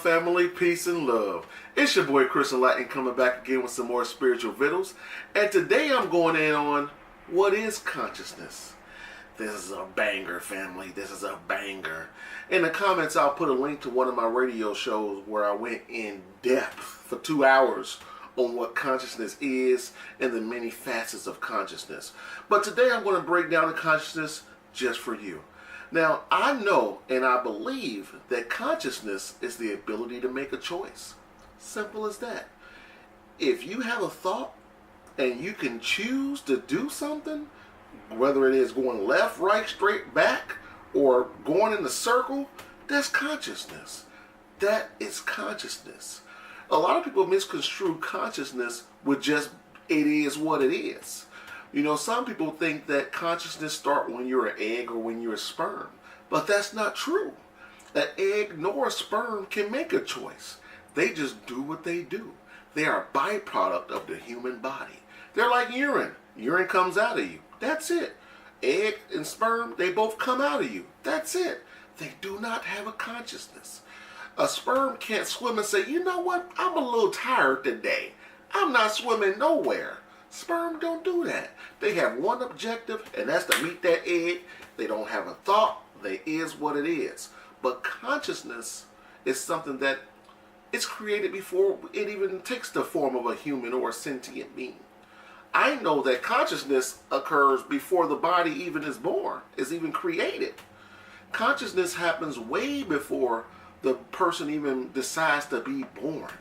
family, peace and love. It's your boy Chris Enlightened coming back again with some more spiritual vittles. And today I'm going in on what is consciousness. This is a banger, family. This is a banger. In the comments, I'll put a link to one of my radio shows where I went in depth for 2 hours on what consciousness is and the many facets of consciousness. But today I'm going to break down the consciousness just for you. Now, I know and I believe that consciousness is the ability to make a choice. Simple as that. If you have a thought and you can choose to do something, whether it is going left, right, straight, back, or going in a circle, that's consciousness. That is consciousness. A lot of people misconstrue consciousness with just it is what it is. You know, some people think that consciousness starts when you're an egg or when you're a sperm. But that's not true. An egg nor a sperm can make a choice. They just do what they do. They are a byproduct of the human body. They're like urine. Urine comes out of you. That's it. Egg and sperm, they both come out of you. That's it. They do not have a consciousness. A sperm can't swim and say, you know what, I'm a little tired today. I'm not swimming nowhere. Sperm don't do that. They have one objective, and that's to meet that egg. They don't have a thought. They is what it is. But consciousness is something that is created before it even takes the form of a human or a sentient being. I know that consciousness occurs before the body even is born, is even created. Consciousness happens way before the person even decides to be born.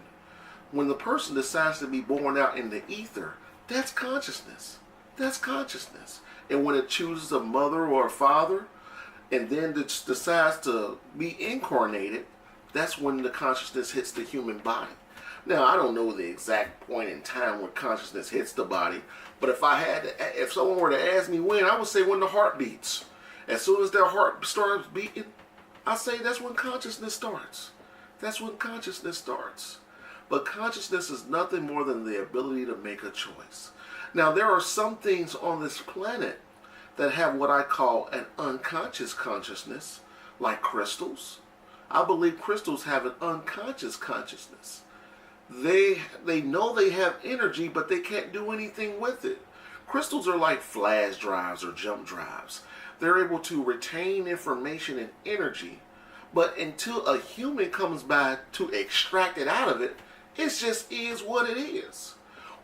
When the person decides to be born out in the ether, that's consciousness. That's consciousness. And when it chooses a mother or a father, and then decides to be incarnated, that's when the consciousness hits the human body. Now, I don't know the exact point in time when consciousness hits the body, but if someone were to ask me when, I would say when the heart beats. As soon as their heart starts beating, I say that's when consciousness starts. That's when consciousness starts. But consciousness is nothing more than the ability to make a choice. Now, there are some things on this planet that have what I call an unconscious consciousness, like crystals. I believe crystals have an unconscious consciousness. They know they have energy, but they can't do anything with it. Crystals are like flash drives or jump drives. They're able to retain information and energy, but until a human comes by to extract it out of it, it just is what it is.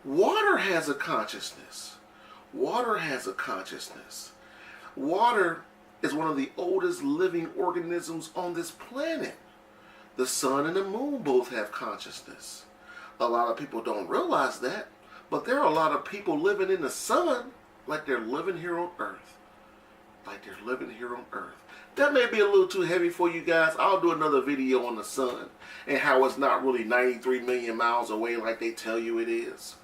Water has a consciousness. Water has a consciousness. Water is one of the oldest living organisms on this planet. The sun and the moon both have consciousness. A lot of people don't realize that, but there are a lot of people living in the sun like they're living here on Earth. Like they're living here on Earth. That may be a little too heavy for you guys. I'll do another video on the sun and how it's not really 93 million miles away like they tell you it is.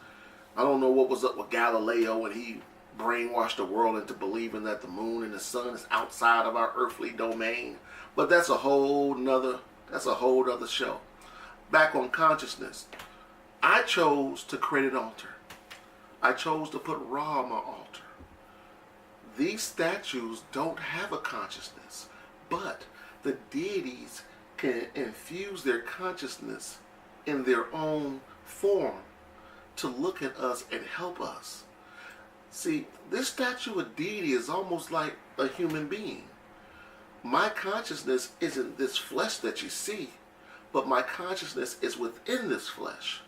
I don't know what was up with Galileo and he brainwashed the world into believing that the moon and the sun is outside of our earthly domain. But that's a whole nother show. Back on consciousness. I chose to create an altar. I chose to put Ra on my altar. These statues don't have a consciousness, but the deities can infuse their consciousness in their own form to look at us and help us. See, this statue of deity is almost like a human being. My consciousness isn't this flesh that you see, but my consciousness is within this flesh.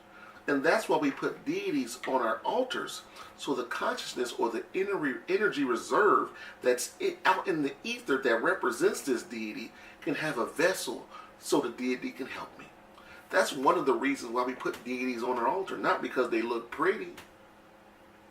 And that's why we put deities on our altars, so the consciousness or the energy reserve that's out in the ether that represents this deity can have a vessel so the deity can help me. That's one of the reasons why we put deities on our altar, not because they look pretty.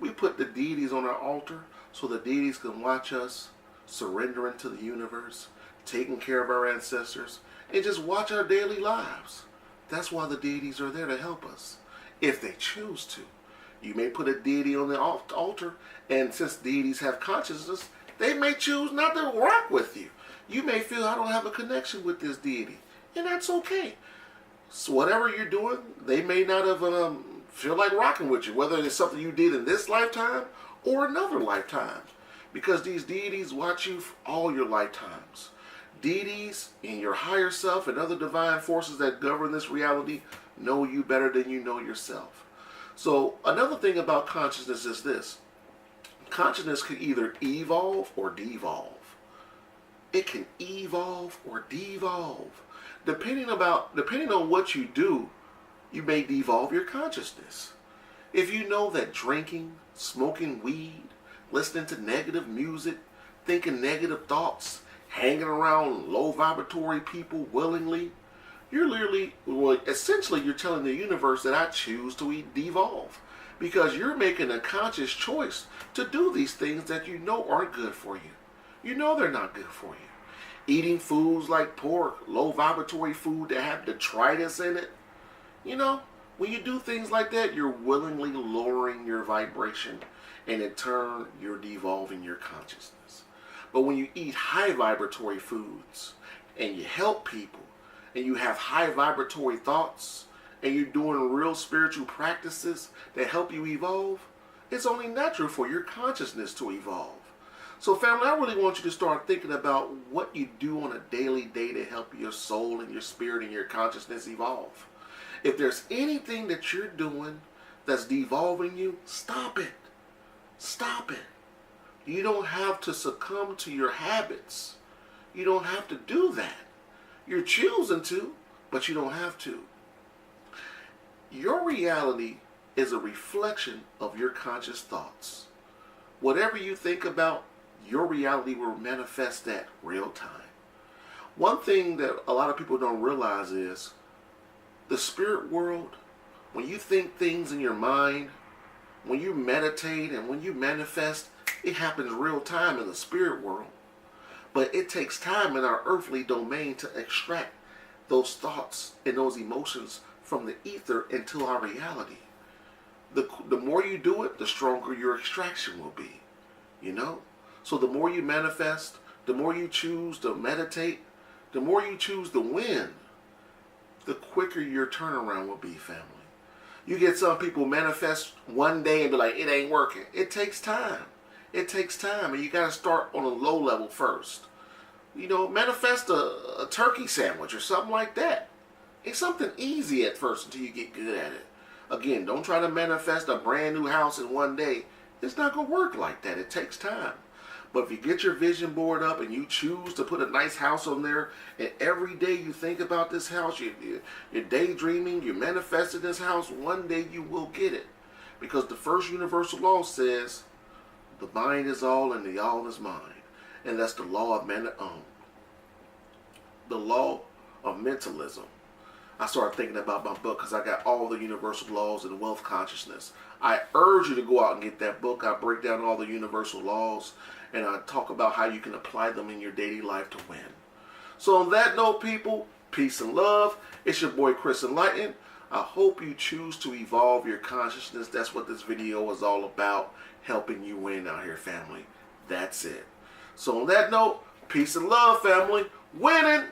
We put the deities on our altar so the deities can watch us surrendering to the universe, taking care of our ancestors, and just watch our daily lives. That's why the deities are there to help us. If they choose to. You may put a deity on the altar, and since deities have consciousness, they may choose not to rock with you. You may feel, I don't have a connection with this deity, and that's okay. So whatever you're doing, they may not have feel like rocking with you, whether it's something you did in this lifetime or another lifetime, because these deities watch you for all your lifetimes. deities and your higher self and other divine forces that govern this reality know you better than you know yourself. So another thing about consciousness is this. Consciousness can either evolve or devolve. It can evolve or devolve. Depending on what you do, you may devolve your consciousness. If you know that drinking, smoking weed, listening to negative music, thinking negative thoughts, hanging around low vibratory people willingly, essentially you're telling the universe that I choose to devolve. Because you're making a conscious choice to do these things that you know aren't good for you. You know they're not good for you. Eating foods like pork, low vibratory food that have detritus in it. When you do things like that, you're willingly lowering your vibration, and in turn, you're devolving your consciousness. But when you eat high vibratory foods, and you help people, and you have high vibratory thoughts, and you're doing real spiritual practices that help you evolve, it's only natural for your consciousness to evolve. So family, I really want you to start thinking about what you do on a daily day to help your soul and your spirit and your consciousness evolve. If there's anything that you're doing that's devolving you, stop it. Stop it. You don't have to succumb to your habits. You don't have to do that. You're choosing to, but you don't have to. Your reality is a reflection of your conscious thoughts. Whatever you think about, your reality will manifest that real time. One thing that a lot of people don't realize is the spirit world, when you think things in your mind, when you meditate and when you manifest, it happens real time in the spirit world. But it takes time in our earthly domain to extract those thoughts and those emotions from the ether into our reality. The more you do it, the stronger your extraction will be. So the more you manifest, the more you choose to meditate, the more you choose to win, the quicker your turnaround will be, family. You get some people manifest one day and be like, it ain't working. It takes time. It takes time, and you got to start on a low level first. Manifest a turkey sandwich or something like that. It's something easy at first until you get good at it. Again, don't try to manifest a brand new house in one day. It's not going to work like that. It takes time. But if you get your vision board up and you choose to put a nice house on there, and every day you think about this house, you're daydreaming, you're manifesting this house, one day you will get it. Because the first universal law says, the mind is all and the all is mind. And that's the law of the law of mentalism. I started thinking about my book because I got all the universal laws in wealth consciousness. I urge you to go out and get that book. I break down all the universal laws, and I talk about how you can apply them in your daily life to win. So on that note, people, peace and love. It's your boy Chris Enlightened. I hope you choose to evolve your consciousness. That's what this video is all about, helping you win out here, family. That's it. So on that note, peace and love, family. Winning!